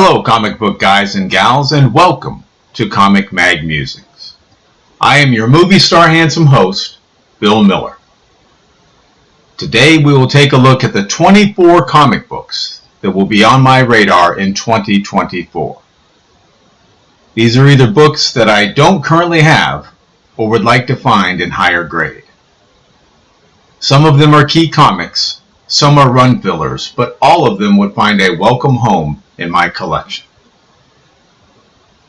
Hello comic book guys and gals, and welcome to Comic Mag Musings. I am your movie star handsome host, Bill Miller. Today we will take a look at the 24 comic books that will be on my radar in 2024. These are either books that I don't currently have or would like to find in higher grade. Some of them are key comics, some are run fillers, but all of them would find a welcome home in my collection.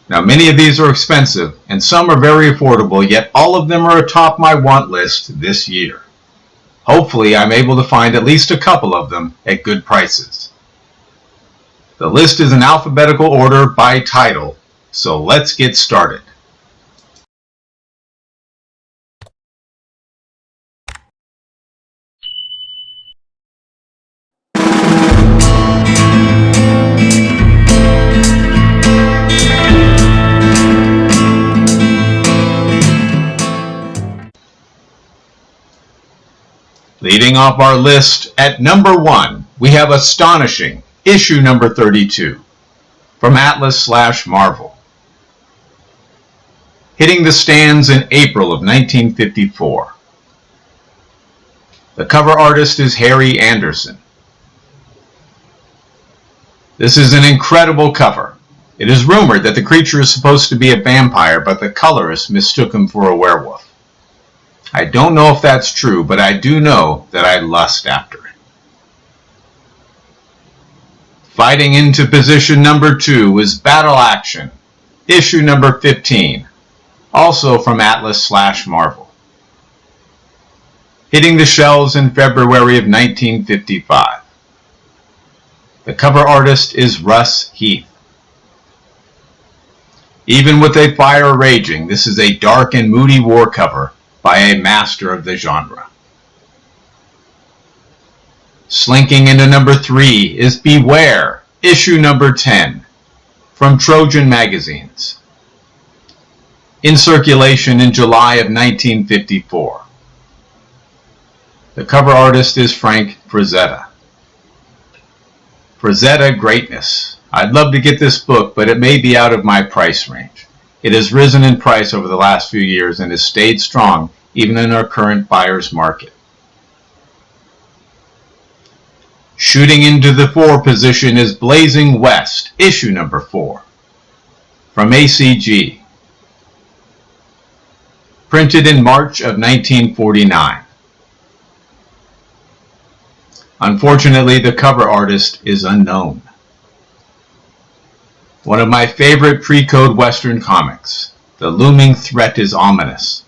Now, many of these are expensive and some are very affordable, yet all of them are atop my want list this year. Hopefully I'm able to find at least a couple of them at good prices. The list is in alphabetical order by title, so let's get started. Leading off our list at number 1, we have Astonishing, issue number 32, from Atlas/Marvel. Hitting the stands in April of 1954. The cover artist is Harry Anderson. This is an incredible cover. It is rumored that the creature is supposed to be a vampire, but the colorist mistook him for a werewolf. I don't know if that's true, but I do know that I lust after it. Fighting into position number 2 is Battle Action, issue number 15, also from Atlas/Marvel. Hitting the shelves in February of 1955. The cover artist is Russ Heath. Even with a fire raging, this is a dark and moody war cover by a master of the genre. Slinking into number 3 is Beware, issue number 10, from Trojan Magazines. In circulation in July of 1954. The cover artist is Frank Frazetta. Frazetta greatness. I'd love to get this book, but it may be out of my price range. It has risen in price over the last few years and has stayed strong even in our current buyer's market. Shooting into the 4 position is Blazing West, issue number 4, from ACG. Printed in March of 1949. Unfortunately, the cover artist is unknown. One of my favorite pre-code Western comics. The looming threat is ominous.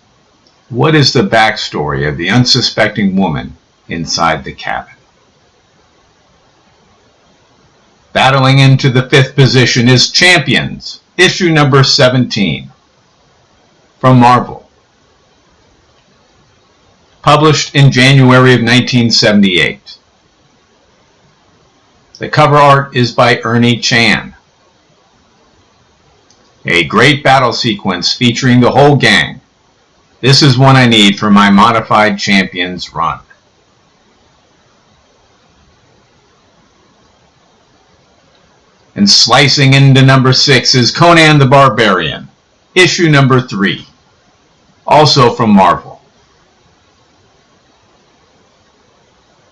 What is the backstory of the unsuspecting woman inside the cabin? Battling into the 5th position is Champions, issue number 17, from Marvel. Published in January of 1978. The cover art is by Ernie Chan. A great battle sequence featuring the whole gang. This is one I need for my modified Champions run. And slicing into number 6 is Conan the Barbarian, issue number 3, also from Marvel.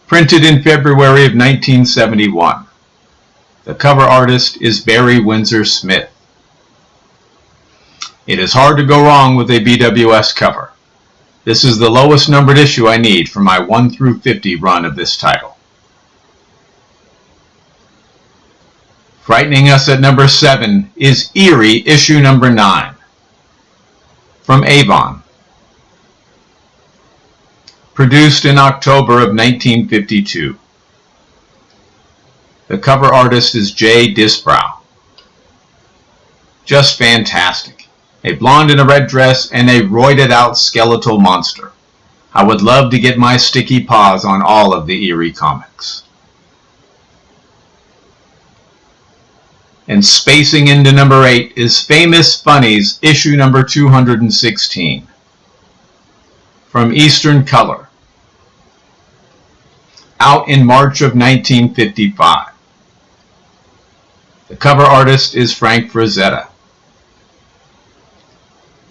Printed in February of 1971. The cover artist is Barry Windsor Smith. It is hard to go wrong with a BWS cover. This is the lowest numbered issue I need for my 1 through 50 run of this title. Frightening us at number 7 is Eerie, issue number 9, from Avon. Produced in October of 1952. The cover artist is Jay Disbrow. Just fantastic. A blonde in a red dress and a roided out skeletal monster. I would love to get my sticky paws on all of the Eerie comics. And spacing into number 8 is Famous Funnies, issue number 216, from Eastern Color. Out in March of 1955. The cover artist is Frank Frazetta.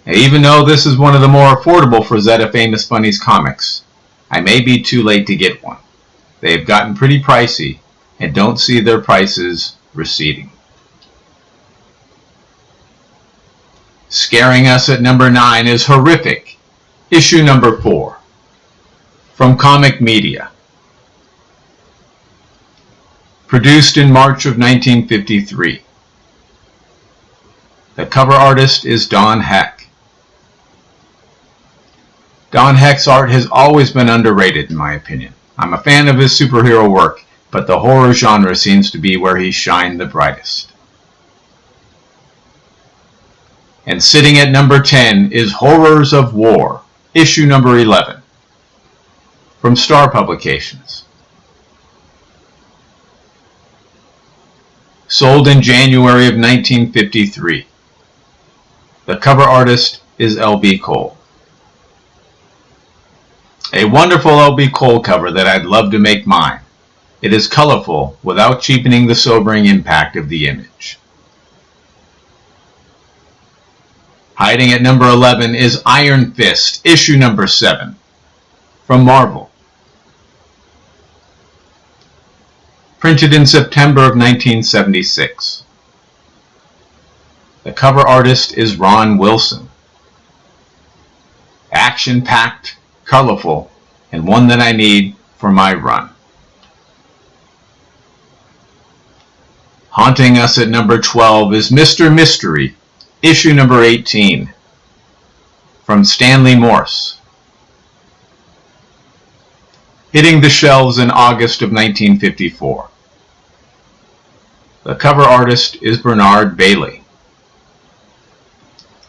And even though this is one of the more affordable Frazetta Famous Bunnies comics, I may be too late to get one. They have gotten pretty pricey and don't see their prices receding. Scaring us at number 9 is Horrific, issue number 4, from Comic Media. Produced in March of 1953. The cover artist is Don Heck. Don Heck's art has always been underrated in my opinion. I'm a fan of his superhero work, but the horror genre seems to be where he shined the brightest. And sitting at number 10 is Horrors of War, issue number 11, from Star Publications. Sold in January of 1953. The cover artist is L.B. Cole. A wonderful L.B. Cole cover that I'd love to make mine. It is colorful without cheapening the sobering impact of the image. Hiding at number 11 is Iron Fist, issue number 7, from Marvel. Printed in September of 1976. The cover artist is Ron Wilson. Action-packed, colorful, and one that I need for my run. Haunting us at number 12 is Mr. Mystery, issue number 18, from Stanley Morse. Hitting the shelves in August of 1954. The cover artist is Bernard Bailey.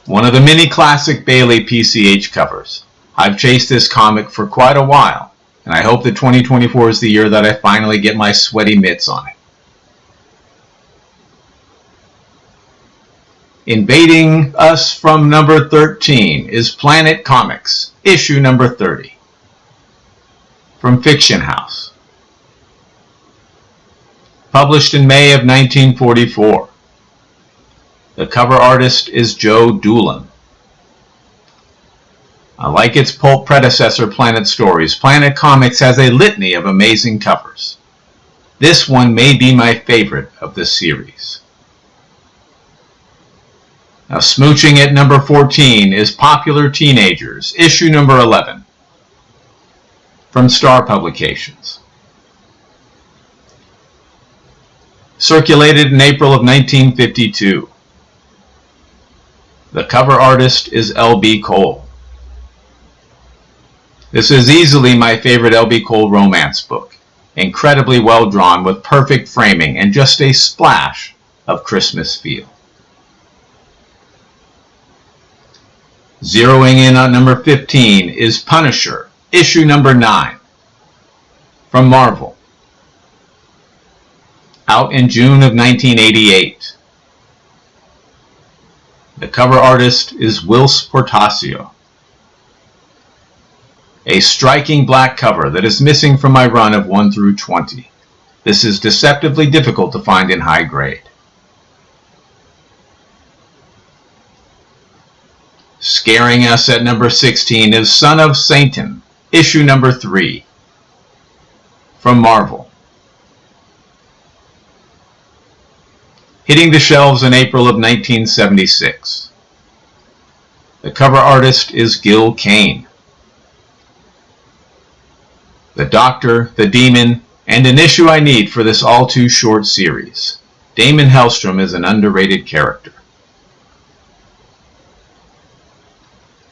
One of the many classic Bailey PCH covers. I've chased this comic for quite a while, and I hope that 2024 is the year that I finally get my sweaty mitts on it. Invading us from number 13 is Planet Comics, issue number 30, from Fiction House. Published in May of 1944. The cover artist is Joe Doolan. Like its pulp predecessor Planet Stories, Planet Comics has a litany of amazing covers. This one may be my favorite of the series. Now, smooching at number 14 is Popular Teenagers, issue number 11, from Star Publications. Circulated in April of 1952. The cover artist is L.B. Cole. This is easily my favorite L.B. Cole romance book. Incredibly well drawn with perfect framing and just a splash of Christmas feel. Zeroing in on number 15 is Punisher, issue number 9, from Marvel. Out in June of 1988. The cover artist is Whilce Portacio. A striking black cover that is missing from my run of 1 through 20. This is deceptively difficult to find in high grade. Scaring us at number 16 is Son of Satan, issue number 3, from Marvel. Hitting the shelves in April of 1976. The cover artist is Gil Kane. The Doctor, the Demon, and an issue I need for this all-too-short series. Damon Hellstrom is an underrated character.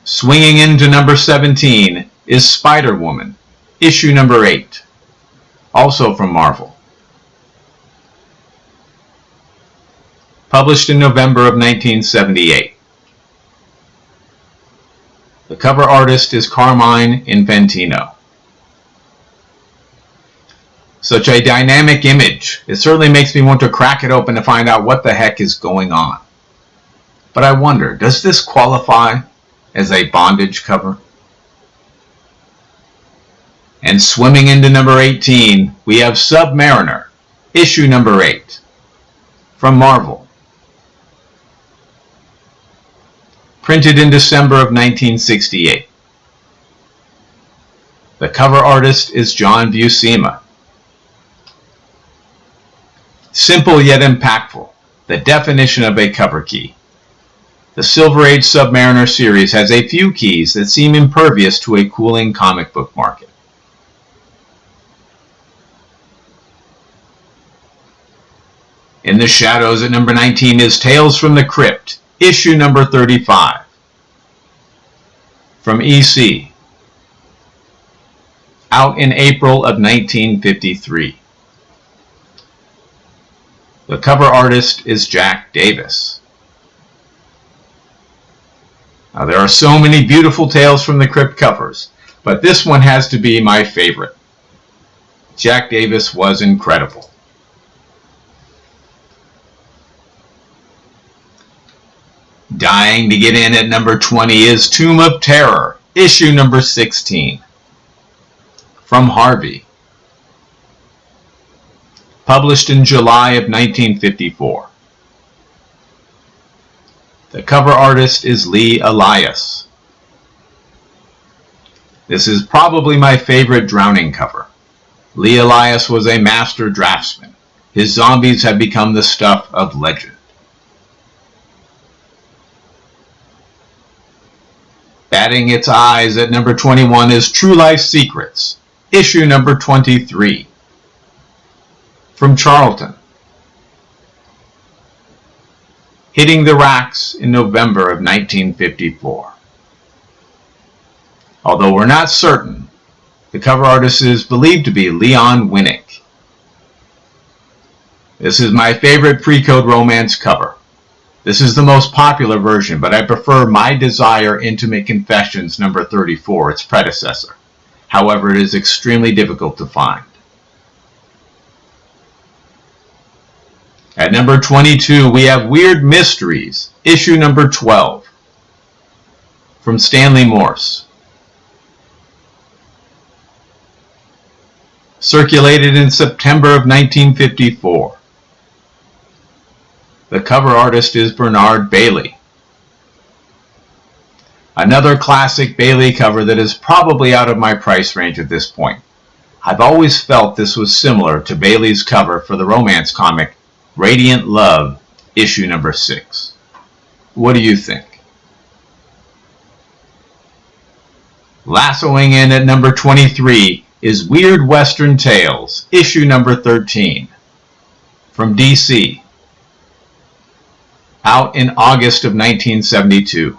Swinging into number 17 is Spider-Woman, issue number 8, also from Marvel. Published in November of 1978. The cover artist is Carmine Infantino. Such a dynamic image. It certainly makes me want to crack it open to find out what the heck is going on. But I wonder, does this qualify as a bondage cover? And swimming into number 18, we have Submariner, issue number 8, from Marvel. Printed in December of 1968. The cover artist is John Buscema. Simple yet impactful, the definition of a cover key. The Silver Age Submariner series has a few keys that seem impervious to a cooling comic book market. In the shadows at number 19 is Tales from the Crypt, issue number 35. From EC. Out in April of 1953. The cover artist is Jack Davis. Now, there are so many beautiful Tales from the Crypt covers, but this one has to be my favorite. Jack Davis was incredible. Dying to get in at number 20 is Tomb of Terror, issue number 16. From Harvey. Published in July of 1954. The cover artist is Lee Elias. This is probably my favorite Drowning cover. Lee Elias was a master draftsman. His zombies have become the stuff of legend. Batting its eyes at number 21 is True Life Secrets, issue number 23. From Charlton. Hitting the racks in November of 1954. Although we're not certain, the cover artist is believed to be Leon Winnick. This is my favorite pre-code romance cover. This is the most popular version, but I prefer My Desire Intimate Confessions number 34, its predecessor. However, it is extremely difficult to find. At number 22, we have Weird Mysteries, issue number 12, from Stanley Morse. Circulated in September of 1954. The cover artist is Bernard Bailey. Another classic Bailey cover that is probably out of my price range at this point. I've always felt this was similar to Bailey's cover for the romance comic Radiant Love, issue number 6. What do you think? Lassoing in at number 23 is Weird Western Tales, issue number 13. From DC. Out in August of 1972.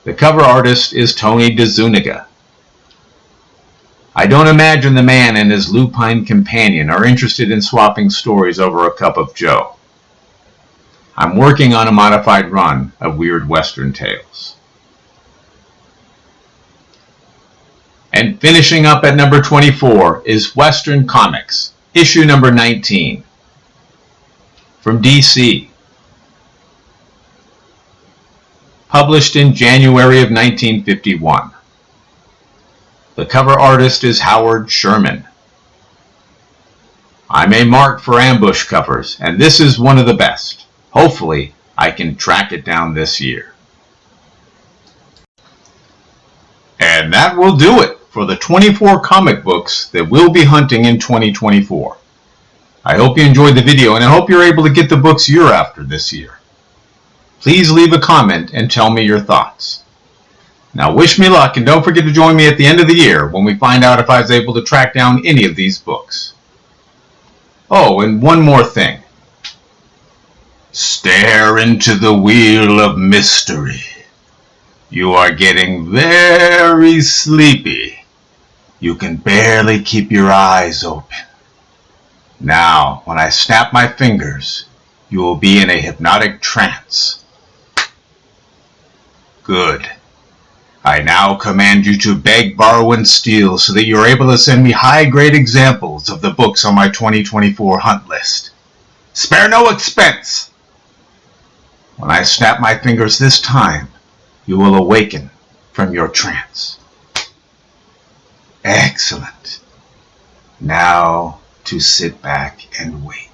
The cover artist is Tony DeZuniga. I don't imagine the man and his lupine companion are interested in swapping stories over a cup of joe. I'm working on a modified run of Weird Western Tales. And finishing up at number 24 is Western Comics, issue number 19. From DC. Published in January of 1951. The cover artist is Howard Sherman. I'm a mark for ambush covers, and this is one of the best. Hopefully, I can track it down this year. And that will do it for the 24 comic books that we'll be hunting in 2024. I hope you enjoyed the video, and I hope you're able to get the books you're after this year. Please leave a comment and tell me your thoughts. Now wish me luck, and don't forget to join me at the end of the year when we find out if I was able to track down any of these books. Oh, and one more thing. Stare into the wheel of mystery. You are getting very sleepy. You can barely keep your eyes open. Now, when I snap my fingers, you will be in a hypnotic trance. Good. I now command you to beg, borrow, and steal so that you are able to send me high-grade examples of the books on my 2024 hunt list. Spare no expense! When I snap my fingers this time, you will awaken from your trance. Excellent. Now to sit back and wait.